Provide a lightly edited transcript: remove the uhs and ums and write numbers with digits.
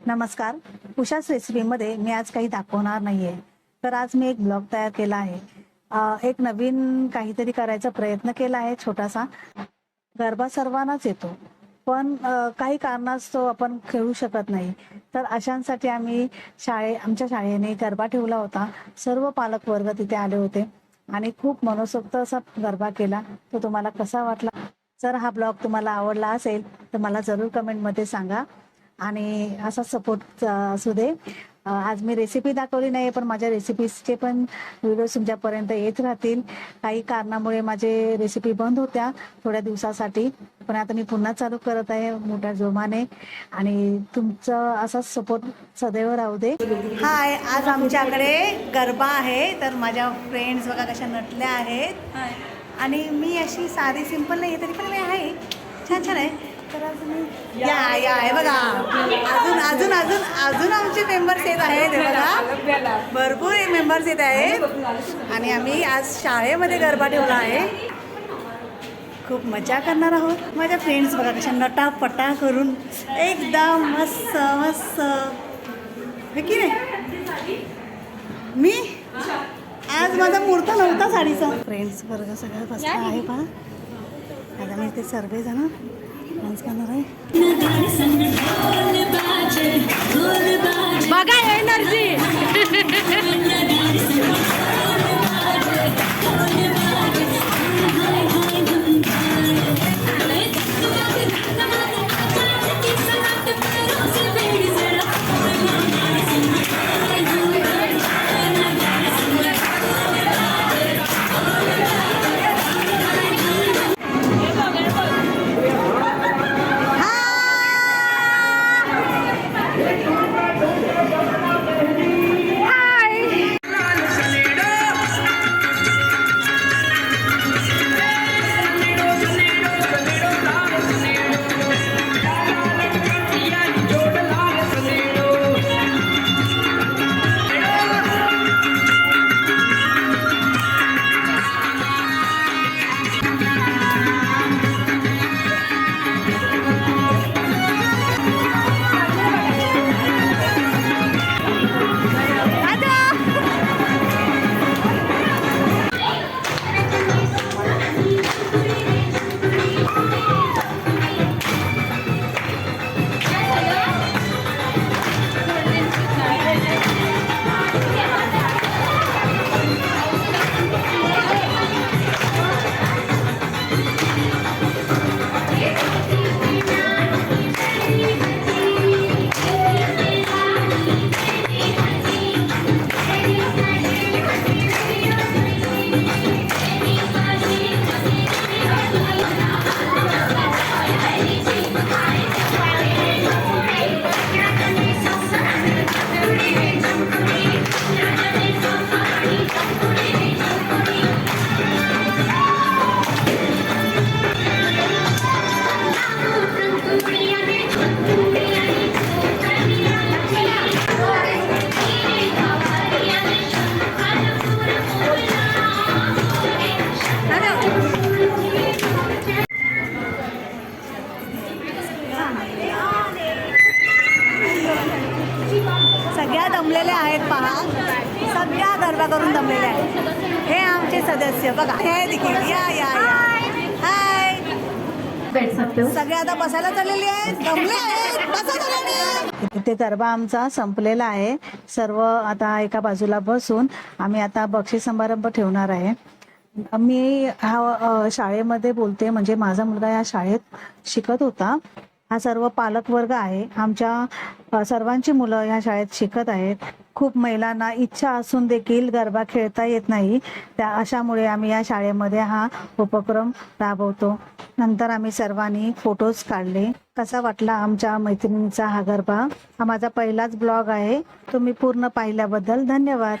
नमस्कार. उषाच रेसिपीमध्ये मी आज काही दाखवणार नाहीये. तर आज मी एक ब्लॉग तयार केला आहे. एक नवीन काहीतरी करायचा प्रयत्न केला आहे छोटासा. गरबा सर्वांनाच येतो, पण काही कारणास्तव आपण खेळू शकत नाही. तर अशांसाठी आम्ही आमच्या शाळेने गरबा ठेवला होता. सर्व पालक वर्ग तिथे आले होते आणि खूप मनसोक्त असा गरबा केला. तो तुम्हाला कसा वाटला? जर हा ब्लॉग तुम्हाला आवडला असेल तर मला जरूर कमेंटमध्ये सांगा आणि असा सपोर्ट असू दे. आज मी रेसिपी दाखवली नाही, पण माझ्या रेसिपीजचे पण व्हिडिओ तुमच्यापर्यंत येत राहतील. काही कारणामुळे माझे रेसिपी बंद होत्या थोड्या दिवसासाठी, पण आता मी पुन्हा चालू करत आहे मोठ्या जोमाने आणि तुमचं असा सपोर्ट सदैव राहू दे. हाय, आज आमच्याकडे गरबा आहे. तर माझ्या फ्रेंड्स बघा कशा नटल्या आहेत आणि मी अशी साधी सिंपल नाही तरी पण मी आहे, छान छान आहे. तर अजून या आहे बघा, अजून अजून अजून अजून आमचे मेंबर्स येत आहेत. बघा भरपूर मेंबर्स येत आहेत आणि आम्ही आज शाळेमध्ये गरबा ठेवला आहे. खूप मजा करणार आहोत. माझ्या फ्रेंड्स बघा कशा नटापटा करून एकदम मस्त मस्त हे की नाही. मी आज माझा मुहूर्त नव्हता साडीचा. फ्रेंड्स वर्ग सगळं बसला आहे पहा. आता मी ते सर्वजण डान्स करणार आहे. बघा एनर्जी. सगळ्या दमलेल्या आहेत पहा. सगळ्या गरबा करून दमलेल्या आहेत. हे आमचे सदस्य बघा, हे देखील या या हाय. सगळे आता बसायला चाललेले आहेत, दमले आहेत, बसा चाललेले. ते गरबा आमचा संपलेला आहे. सर्व आता एका बाजूला बसून आम्ही आता बक्षीस समारंभ ठेवणार आहे. मी शाळेमध्ये बोलते, म्हणजे माझा मुलगा या शाळेत शिकत होता. हा सर्व पालक वर्ग आहे. आमच्या सर्वांची मुलं ह्या शाळेत शिकत आहेत. खूप महिलांना इच्छा असून देखील गरबा खेळता येत नाही. अशामुळे आम्ही या शाळेमध्ये हा उपक्रम राबवतो. नंतर आम्ही सर्वांनी फोटोज काढले. कसा वाटला आमच्या मैत्रिणींचा हा गरबा? हा माझा पहिलाच ब्लॉग आहे. तुम्ही पूर्ण पाहिल्याबद्दल धन्यवाद.